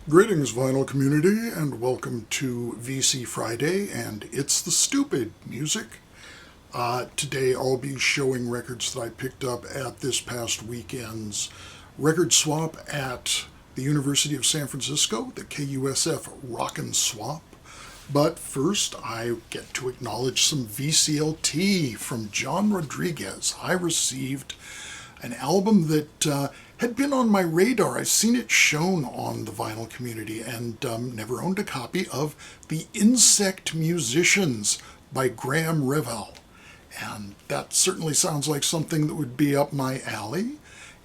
Greetings, vinyl community, and welcome to VC Friday, and It's the Stupid music. Today I'll be showing records that I picked up at this past weekend's record swap at the University of San Francisco, the KUSF Rockin' Swap. But first, I get to acknowledge some VCLT from John Rodriguez. I received an album that had been on my radar. I've seen it shown on the vinyl community and never owned a copy of The Insect Musicians by Graham Revell. And that certainly sounds like something that would be up my alley,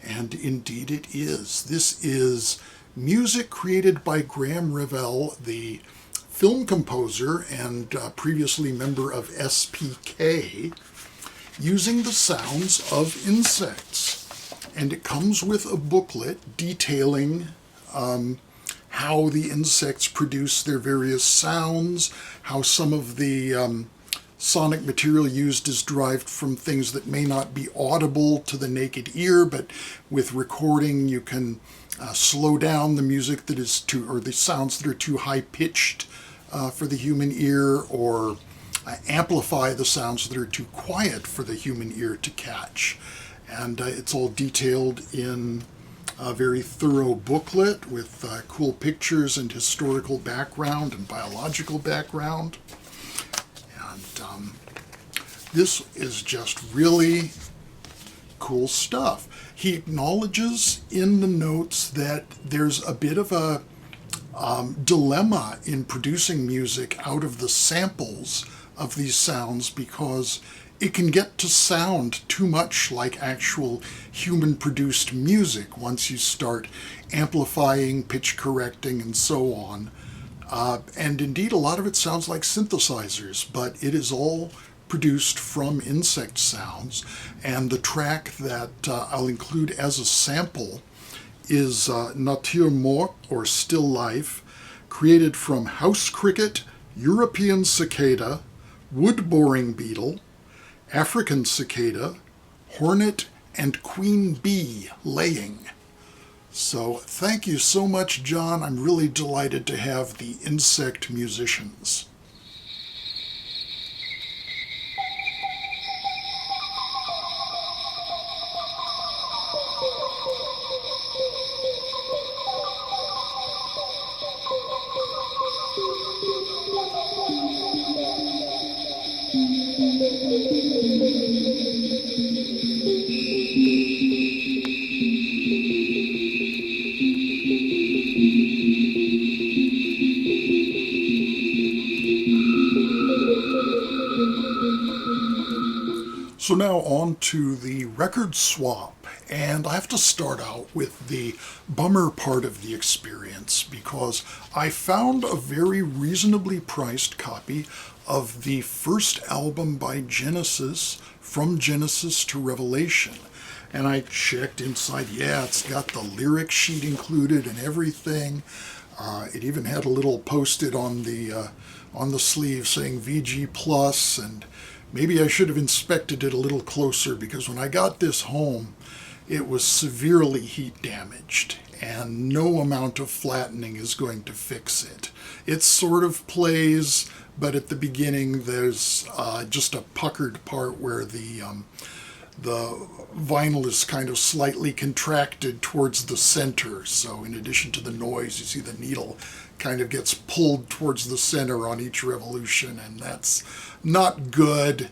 and indeed it is. This is music created by Graham Revell, the film composer and previously member of SPK, using the sounds of insects. And it comes with a booklet detailing how the insects produce their various sounds, how some of the sonic material used is derived from things that may not be audible to the naked ear, but with recording you can slow down the music that is too, or the sounds that are too high-pitched for the human ear, or amplify the sounds that are too quiet for the human ear to catch. And it's all detailed in a very thorough booklet with cool pictures and historical background and biological background. And this is just really cool stuff. He acknowledges in the notes that there's a bit of a dilemma in producing music out of the samples of these sounds, because it can get to sound too much like actual human-produced music once you start amplifying, pitch correcting, and so on. And indeed, a lot of it sounds like synthesizers, but it is all produced from insect sounds. And the track that I'll include as a sample is Nature Morte, or Still Life, created from house cricket, European cicada, wood-boring beetle, African cicada, hornet, and queen bee laying. So thank you so much, John. I'm really delighted to have the Insect Musicians. So now on to the record swap, and I have to start out with the bummer part of the experience, because I found a very reasonably priced copy of the first album by Genesis, From Genesis to Revelation. And I checked inside, yeah, it's got the lyric sheet included and everything. It even had a little posted on the sleeve saying VG Plus, and maybe I should have inspected it a little closer, because when I got this home, it was severely heat damaged, and no amount of flattening is going to fix it. It sort of plays, but at the beginning there's just a puckered part where the vinyl is kind of slightly contracted towards the center. So in addition to the noise, you see the needle kind of gets pulled towards the center on each revolution, and that's not good.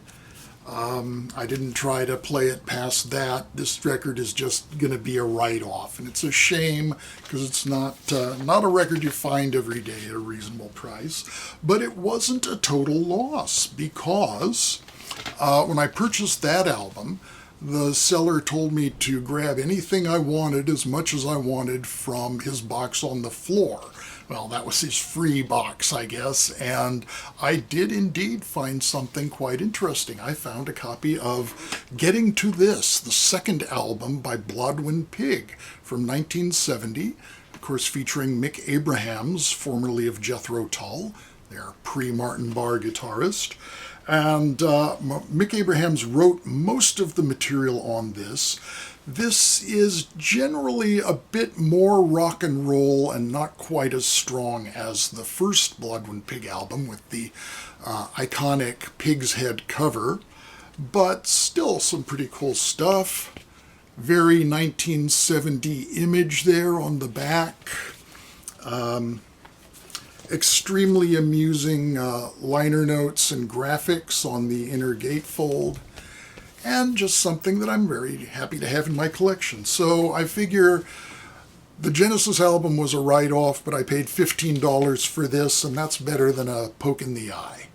I didn't try to play it past that. This record is just going to be a write-off, and it's a shame, because it's not a record you find every day at a reasonable price. But it wasn't a total loss, because when I purchased that album, the seller told me to grab anything I wanted, as much as I wanted, from his box on the floor. Well, that was his free box, I guess, and I did indeed find something quite interesting. I found a copy of Getting to This, the second album by Blodwyn Pig from 1970, of course featuring Mick Abrahams, formerly of Jethro Tull, their pre-Martin Barr guitarist. And Mick Abrahams wrote most of the material on this. This is generally a bit more rock and roll and not quite as strong as the first Blood When Pig album with the iconic pig's head cover, but still some pretty cool stuff. Very 1970 image there on the back. Extremely amusing liner notes and graphics on the inner gatefold. And just something that I'm very happy to have in my collection. So I figure the Genesis album was a write-off, but I paid $15 for this, and that's better than a poke in the eye.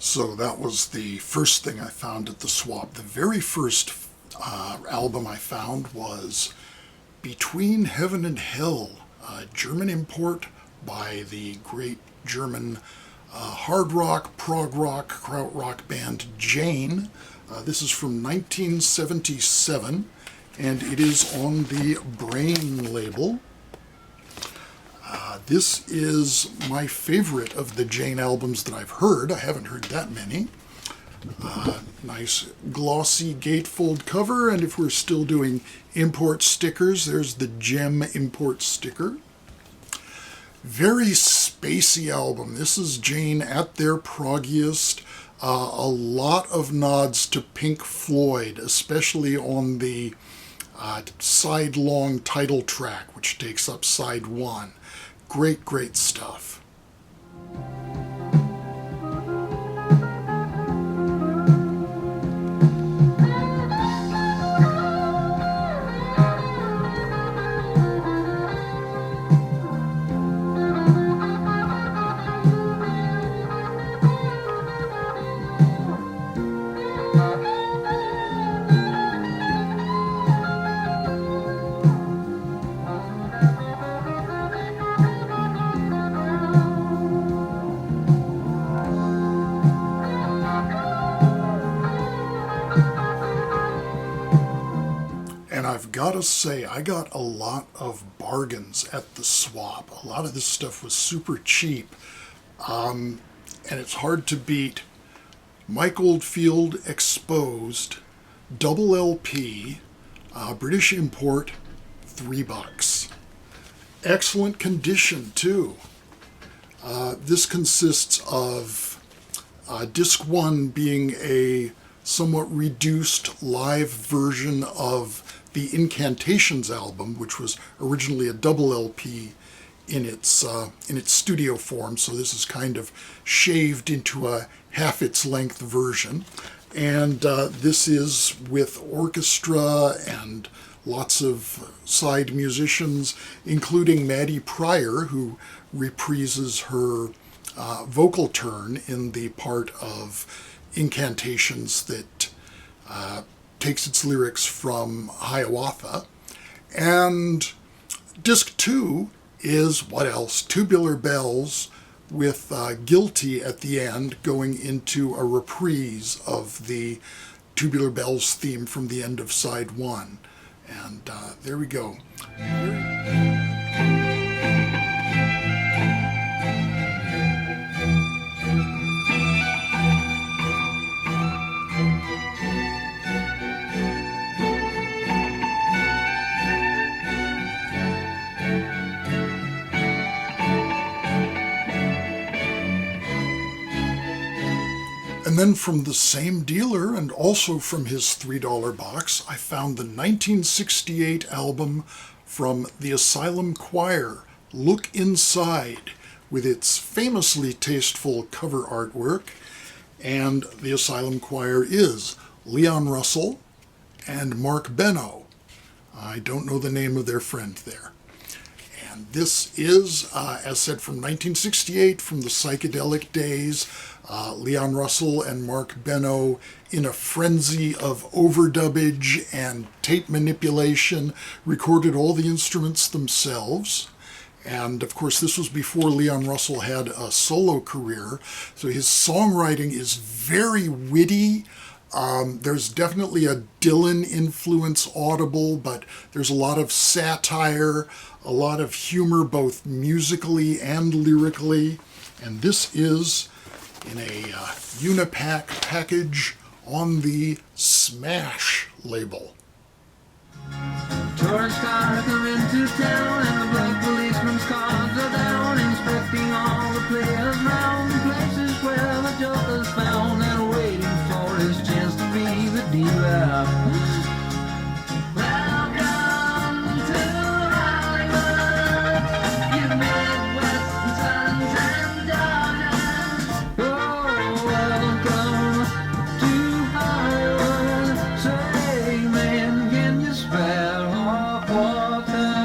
So that was the first thing I found at the swap. The very first album I found was Between Heaven and Hell, a German import by the great German hard rock, prog rock, krautrock band Jane. This is from 1977, and it is on the Brain label. This is my favorite of the Jane albums that I've heard. I haven't heard that many. Nice glossy gatefold cover, and if we're still doing import stickers, there's the Gem import sticker. Very spacey album. This is Jane at their proggiest. A lot of nods to Pink Floyd, especially on the side-long title track, which takes up side one. Great, great stuff. I've got to say, I got a lot of bargains at the swap. A lot of this stuff was super cheap, and it's hard to beat. Mike Oldfield Exposed, double LP, British import, $3. Excellent condition, too. This consists of disc 1 being a somewhat reduced live version of the Incantations album, which was originally a double LP in its studio form, so this is kind of shaved into a half its length version. And this is with orchestra and lots of side musicians, including Maddie Pryor, who reprises her vocal turn in the part of Incantations that takes its lyrics from Hiawatha. And disc 2 is, what else? Tubular Bells with Guilty at the end, going into a reprise of the Tubular Bells theme from the end of side 1. And there we go. And then from the same dealer, and also from his $3 box, I found the 1968 album from the Asylum Choir, Look Inside, with its famously tasteful cover artwork. And the Asylum Choir is Leon Russell and Mark Benno. I don't know the name of their friend there. And this is, as said, from 1968, from the psychedelic days. Leon Russell and Mark Benno, in a frenzy of overdubbage and tape manipulation, recorded all the instruments themselves. And of course, this was before Leon Russell had a solo career. So his songwriting is very witty. There's definitely a Dylan influence audible, but there's a lot of satire, a lot of humor, both musically and lyrically. And this is in a Unipack package on the Smash label. Tourist cars come into town and the black policeman's cars are down, inspecting all the players round, places where the joker's found, and waiting for his chance to be the dealer. Welcome to Hollywood, you Midwestern sons and daughters. Oh, welcome to Hollywood. Say, man, can you spell hot water?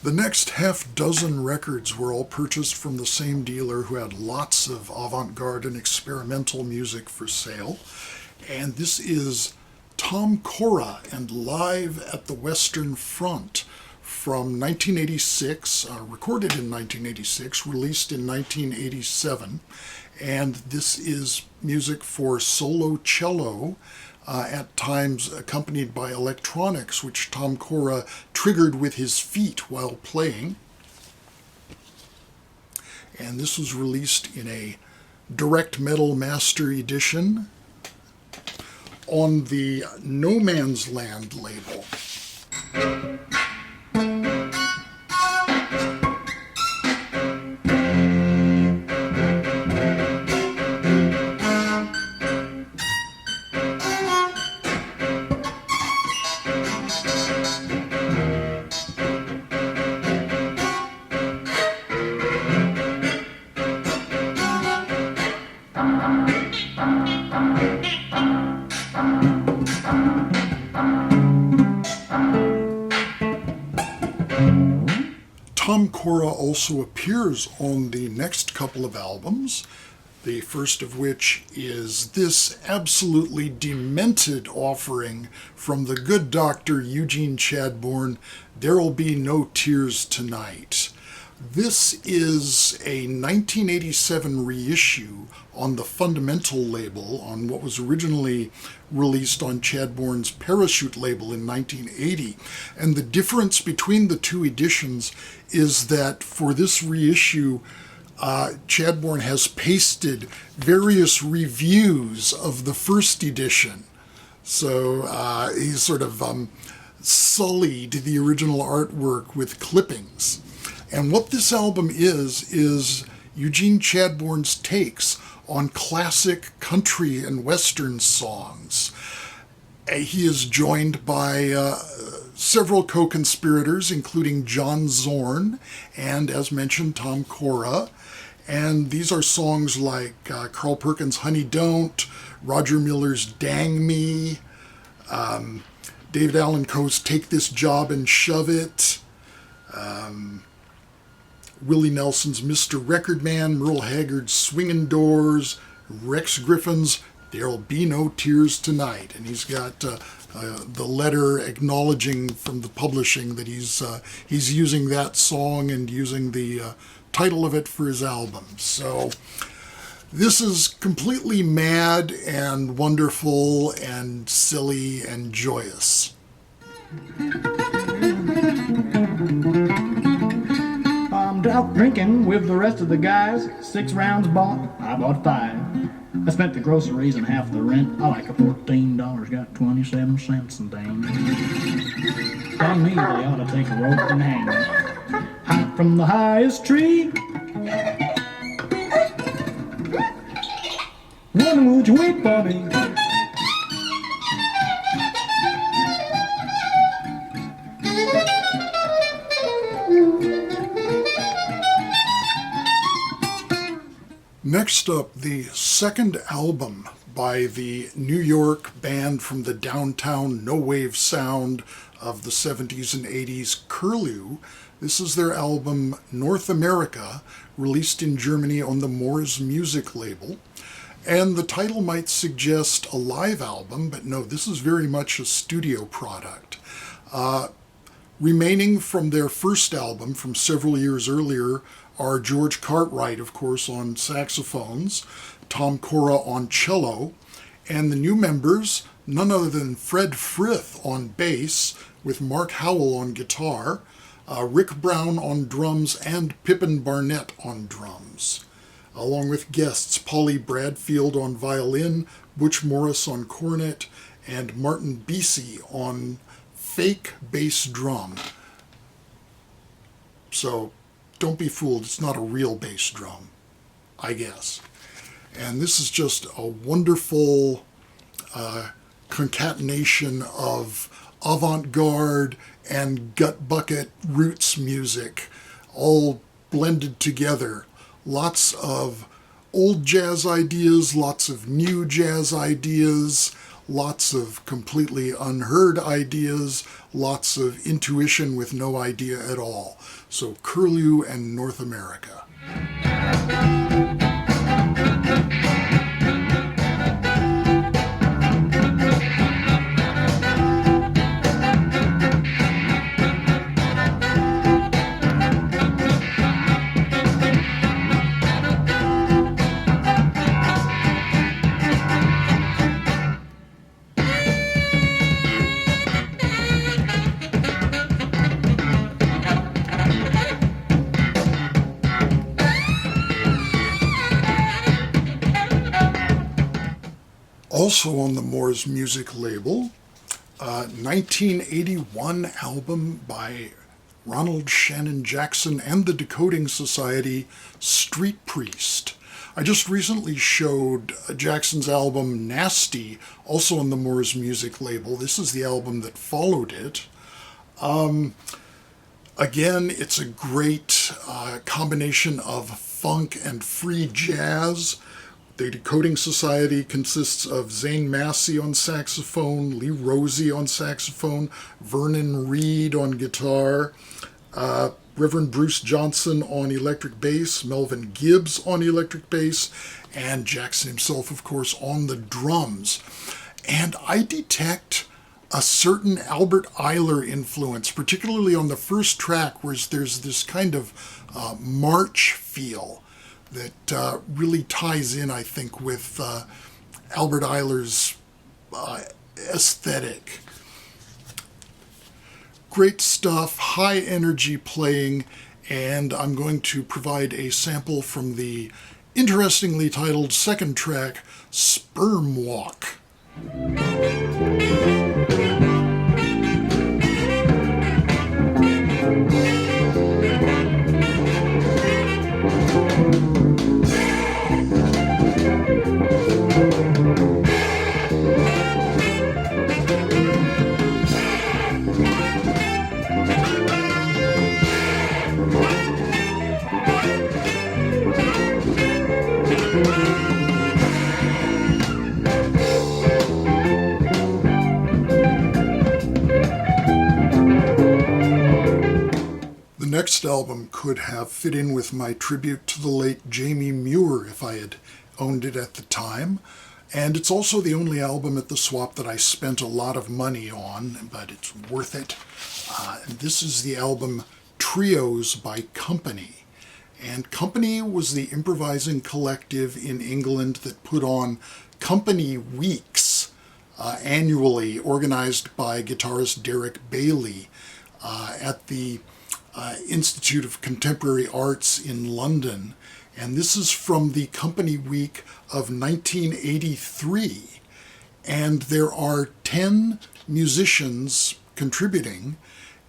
The next half dozen records were all purchased from the same dealer who had lots of avant-garde and experimental music for sale. And this is Tom Cora and Live at the Western Front from 1986, recorded in 1986, released in 1987. And this is music for solo cello, at times accompanied by electronics, which Tom Cora triggered with his feet while playing. And this was released in a direct metal master edition on the No Man's Land label. Tom Cora also appears on the next couple of albums, the first of which is this absolutely demented offering from the good Dr. Eugene Chadbourne, There'll Be No Tears Tonight. This is a 1987 reissue on the Fundamental label, on what was originally released on Chadbourne's Parachute label in 1980. And the difference between the two editions is that for this reissue, Chadbourne has pasted various reviews of the first edition. So he's sort of sullied the original artwork with clippings. And what this album is Eugene Chadbourne's takes on classic country and western songs. He is joined by several co-conspirators, including John Zorn and, as mentioned, Tom Cora. And these are songs like Carl Perkins' Honey Don't, Roger Miller's Dang Me, David Allan Coe's Take This Job and Shove It, Willie Nelson's Mr. Record Man, Merle Haggard's Swingin' Doors, Rex Griffin's There'll Be No Tears Tonight. And he's got the letter acknowledging from the publishing that he's using that song and using the title of it for his album. So this is completely mad and wonderful and silly and joyous. I'm out drinking with the rest of the guys. 6 rounds bought, I bought 5. I spent the groceries and half the rent. I like a $14, got 27 cents and dang. On me, they ought to take a rope and hang me. High from the highest tree. Woman, would you wait for me? Next up, the second album by the New York band from the downtown no-wave sound of the 70s and 80s, Curlew. This is their album North America, released in Germany on the Moors Music label. And the title might suggest a live album, but no, this is very much a studio product. Remaining from their first album from several years earlier are George Cartwright, of course, on saxophones, Tom Cora on cello, and the new members, none other than Fred Frith on bass, with Mark Howell on guitar, Rick Brown on drums, and Pippin Barnett on drums, along with guests Polly Bradfield on violin, Butch Morris on cornet, and Martin Beasy on fake bass drum. So don't be fooled, it's not a real bass drum, I guess. And this is just a wonderful concatenation of avant-garde and gut bucket roots music, all blended together. Lots of old jazz ideas, lots of new jazz ideas, lots of completely unheard ideas, lots of intuition with no idea at all. So Curlew and North America. Also on the Moors Music label, 1981 album by Ronald Shannon Jackson and the Decoding Society, Street Priest. I just recently showed Jackson's album Nasty, also on the Moors Music label. This is the album that followed it. Again, it's a great combination of funk and free jazz. The Decoding Society consists of Zane Massey on saxophone, Lee Rosie on saxophone, Vernon Reed on guitar, Reverend Bruce Johnson on electric bass, Melvin Gibbs on electric bass, and Jackson himself, of course, on the drums. And I detect a certain Albert Ayler influence, particularly on the first track, where there's this kind of march feel that really ties in, I think, with Albert Ayler's aesthetic. Great stuff, high energy playing, and I'm going to provide a sample from the interestingly titled second track, Sperm Walk. The next album could have fit in with my tribute to the late Jamie Muir if I had owned it at the time. And it's also the only album at the swap that I spent a lot of money on, but it's worth it. And this is the album Trios by Company. And Company was the improvising collective in England that put on Company Weeks annually, organized by guitarist Derek Bailey at the Institute of Contemporary Arts in London. And this is from the Company Week of 1983. And there are 10 musicians contributing,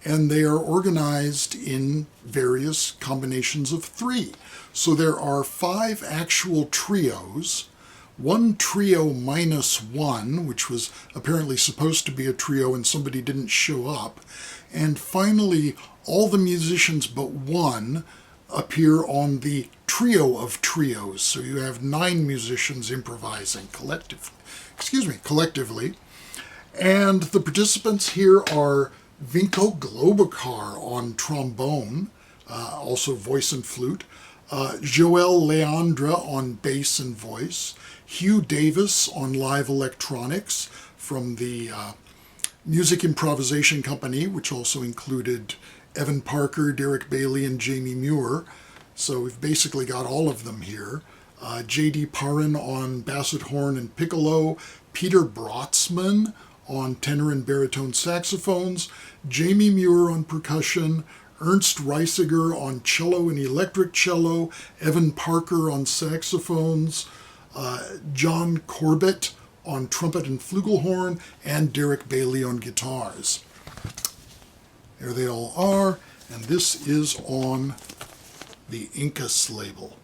and they are organized in various combinations of 3. So there are 5 actual trios, 1 trio minus 1, which was apparently supposed to be a trio and somebody didn't show up, and finally all the musicians but one, appear on the Trio of Trios. So you have 9 musicians improvising collectively. And the participants here are Vinko Globokar on trombone, also voice and flute, Joel Leandra on bass and voice, Hugh Davis on live electronics from the Music Improvisation Company, which also included Evan Parker, Derek Bailey, and Jamie Muir. So we've basically got all of them here. J.D. Parrin on basset horn and piccolo, Peter Brotzman on tenor and baritone saxophones, Jamie Muir on percussion, Ernst Reisiger on cello and electric cello, Evan Parker on saxophones, John Corbett on trumpet and flugelhorn, and Derek Bailey on guitars. There they all are, and this is on the Incas label.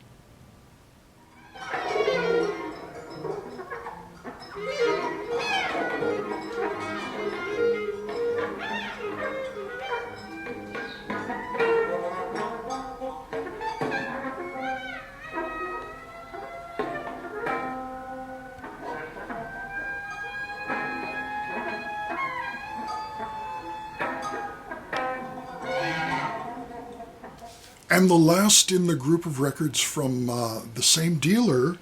And the last in the group of records from the same dealer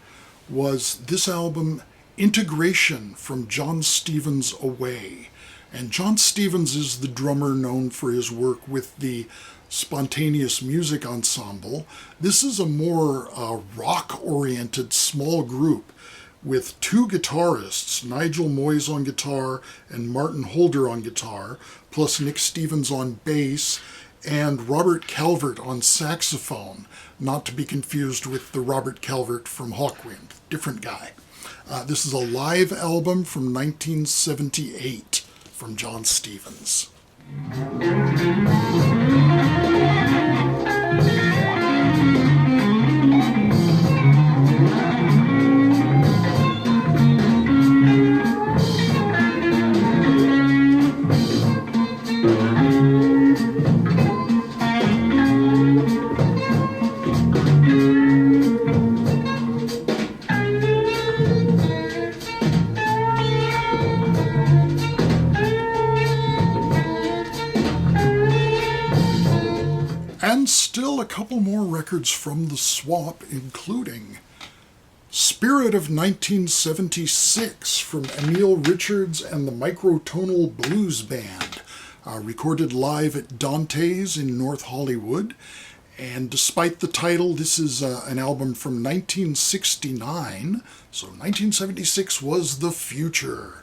was this album, Integration, from John Stevens Away. And John Stevens is the drummer known for his work with the Spontaneous Music Ensemble. This is a more rock-oriented small group with 2 guitarists, Nigel Moyes on guitar and Martin Holder on guitar, plus Nick Stevens on bass, and Robert Calvert on saxophone, not to be confused with the Robert Calvert from Hawkwind, different guy. This is a live album from 1978 from John Stevens. And still a couple more records from the swap, including Spirit of 1976 from Emile Richards and the Microtonal Blues Band, recorded live at Dante's in North Hollywood. And despite the title, this is an album from 1969, so 1976 was the future.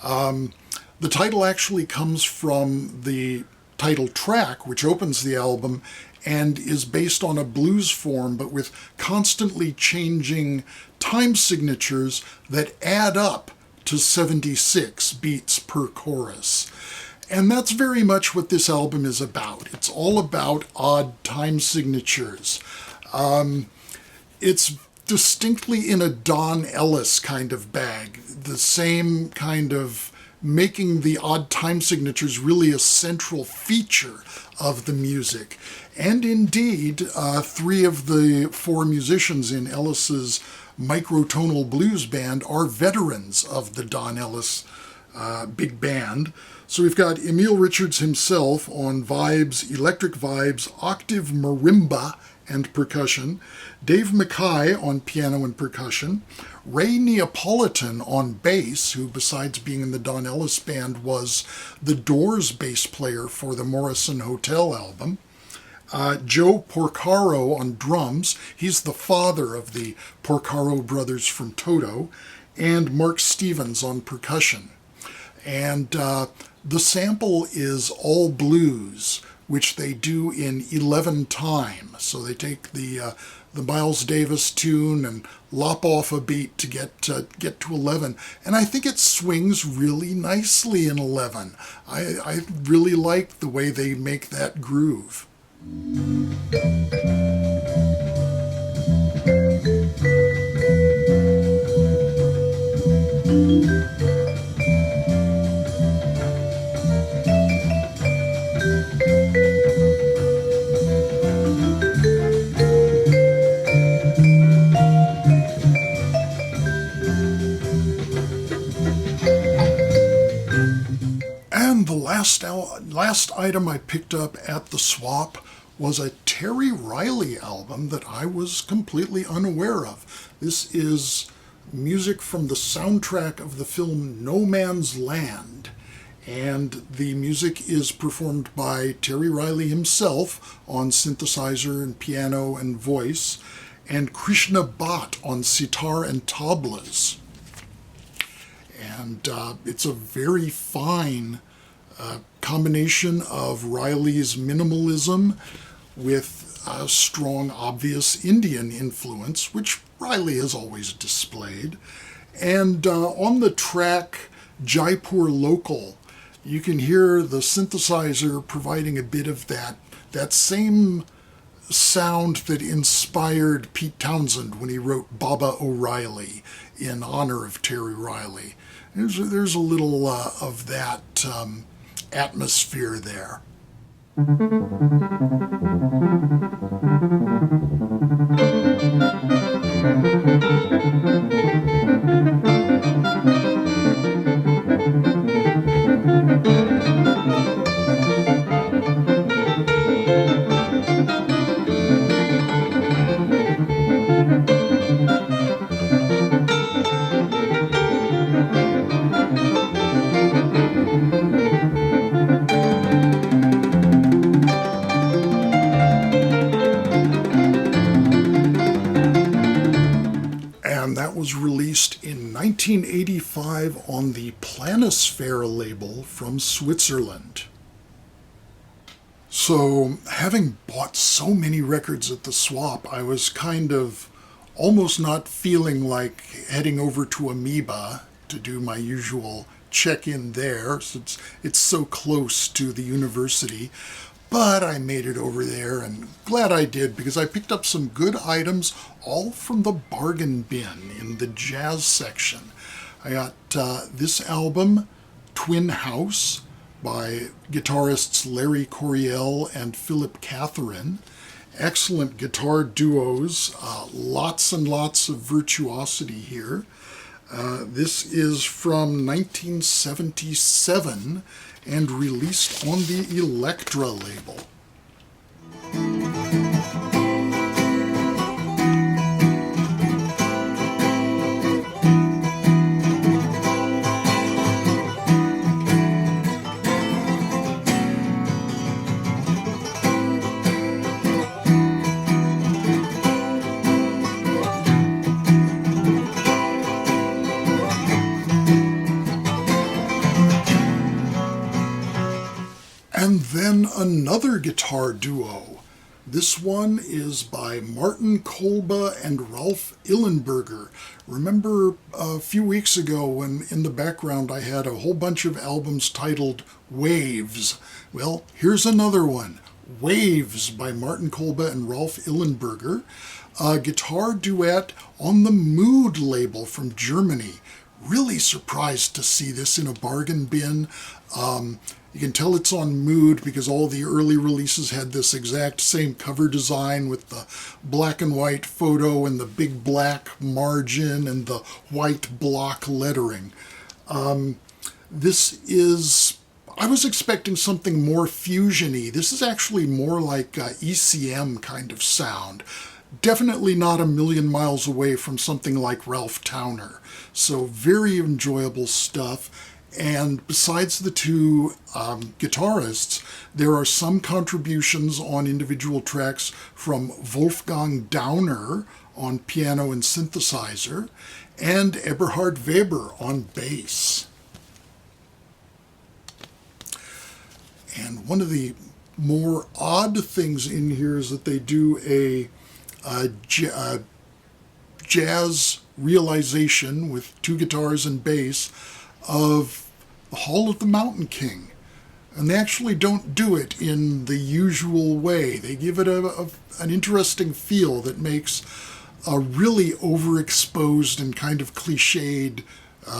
The title actually comes from the title track, which opens the album and is based on a blues form, but with constantly changing time signatures that add up to 76 beats per chorus. And that's very much what this album is about. It's all about odd time signatures. It's distinctly in a Don Ellis kind of bag, the same kind of making the odd time signatures really a central feature of the music. And indeed, 3 of the 4 musicians in Ellis's Microtonal Blues Band are veterans of the Don Ellis big band. So we've got Emile Richards himself on vibes, electric vibes, octave marimba and percussion, Dave Mackay on piano and percussion, Ray Neapolitan on bass, who besides being in the Don Ellis band was the Doors bass player for the Morrison Hotel album, Joe Porcaro on drums, he's the father of the Porcaro brothers from Toto, and Mark Stevens on percussion. And the sample is all blues, which they do in 11 time. So they take the Miles Davis tune and lop off a beat to get to 11. And I think it swings really nicely in 11. I really like the way they make that groove. last item I picked up at the swap was a Terry Riley album that I was completely unaware of. This is music from the soundtrack of the film No Man's Land, and the music is performed by Terry Riley himself on synthesizer and piano and voice, and Krishna Bhatt on sitar and tablas. And it's a very fine combination of Riley's minimalism with a strong, obvious Indian influence, which Riley has always displayed. And on the track Jaipur Local, you can hear the synthesizer providing a bit of that same sound that inspired Pete Townsend when he wrote Baba O'Reilly in honor of Terry Riley. There's a little of that atmosphere there. Was released in 1985 on the Planisphère label from Switzerland. So, having bought so many records at the swap, I was kind of almost not feeling like heading over to Amoeba to do my usual check-in there, since it's so close to the university. But I made it over there, and glad I did, because I picked up some good items, all from the bargain bin in the jazz section. I got this album, Twin House, by guitarists Larry Coryell and Philip Catherine. Excellent guitar duos, lots and lots of virtuosity here. This is from 1977 and released on the Elektra label. And then another guitar duo. This one is by Martin Kolbe and Ralph Illenberger. Remember a few weeks ago when in the background I had a whole bunch of albums titled Waves? Well, here's another one. Waves by Martin Kolbe and Ralph Illenberger. A guitar duet on the Mood label from Germany. Really surprised to see this in a bargain bin. You can tell it's on Mood because all the early releases had this exact same cover design with the black and white photo and the big black margin and the white block lettering. This is, I was expecting something more fusion-y. This is actually more like ECM kind of sound. Definitely not a million miles away from something like Ralph Towner. So very enjoyable stuff. And besides the two guitarists, there are some contributions on individual tracks from Wolfgang Dauner on piano and synthesizer, and Eberhard Weber on bass. And one of the more odd things in here is that they do a jazz realization with two guitars and bass of the Hall of the Mountain King. And they actually don't do it in the usual way. They give it an interesting feel that makes a really overexposed and kind of cliched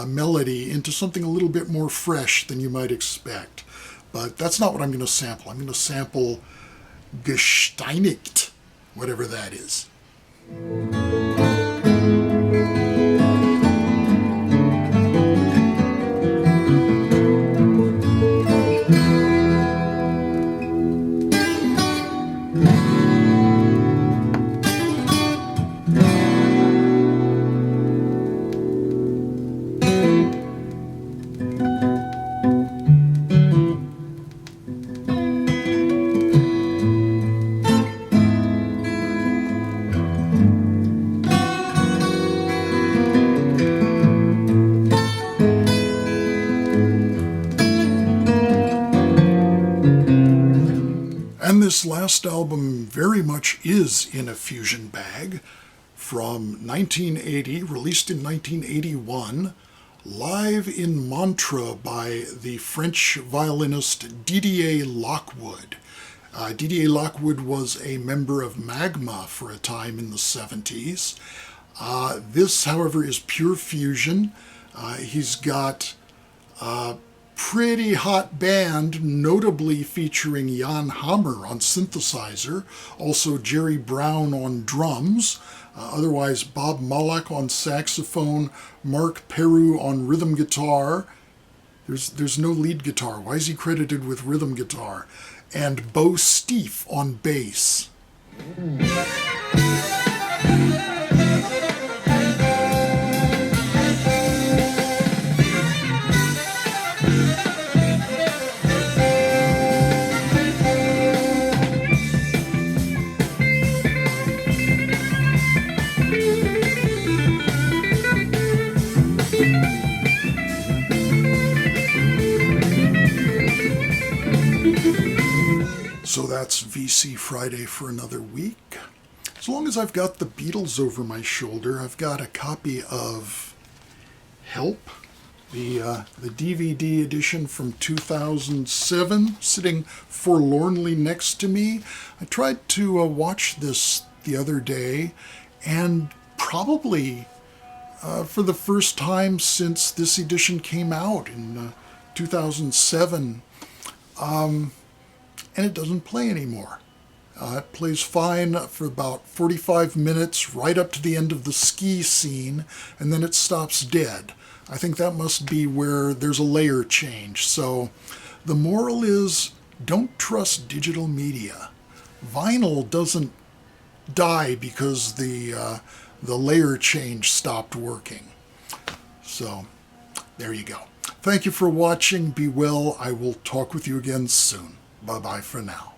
melody into something a little bit more fresh than you might expect. But that's not what I'm going to sample. I'm going to sample Gesteinigt, whatever that is. this last album very much is in a fusion bag. From 1980, released in 1981, live in Montreux by the French violinist Didier Lockwood. Didier Lockwood was a member of Magma for a time in the 70s. This, however, is pure fusion. He's got a pretty hot band, notably featuring Jan Hammer on synthesizer, also Jerry Brown on drums, otherwise Bob Malak on saxophone, Mark Peru on rhythm guitar. There's no lead guitar. Why is he credited with rhythm guitar? And Bo Steef on bass. So that's VC Friday for another week. As long as I've got the Beatles over my shoulder, I've got a copy of Help, the DVD edition from 2007, sitting forlornly next to me. I tried to watch this the other day, and probably for the first time since this edition came out in 2007, and it doesn't play anymore. It plays fine for about 45 minutes, right up to the end of the ski scene, and then it stops dead. I think that must be where there's a layer change. So the moral is, don't trust digital media. Vinyl doesn't die because the layer change stopped working. So there you go. Thank you for watching. Be well. I will talk with you again soon. Bye-bye for now.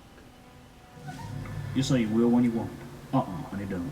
You say you will when you won't. Honey, don't.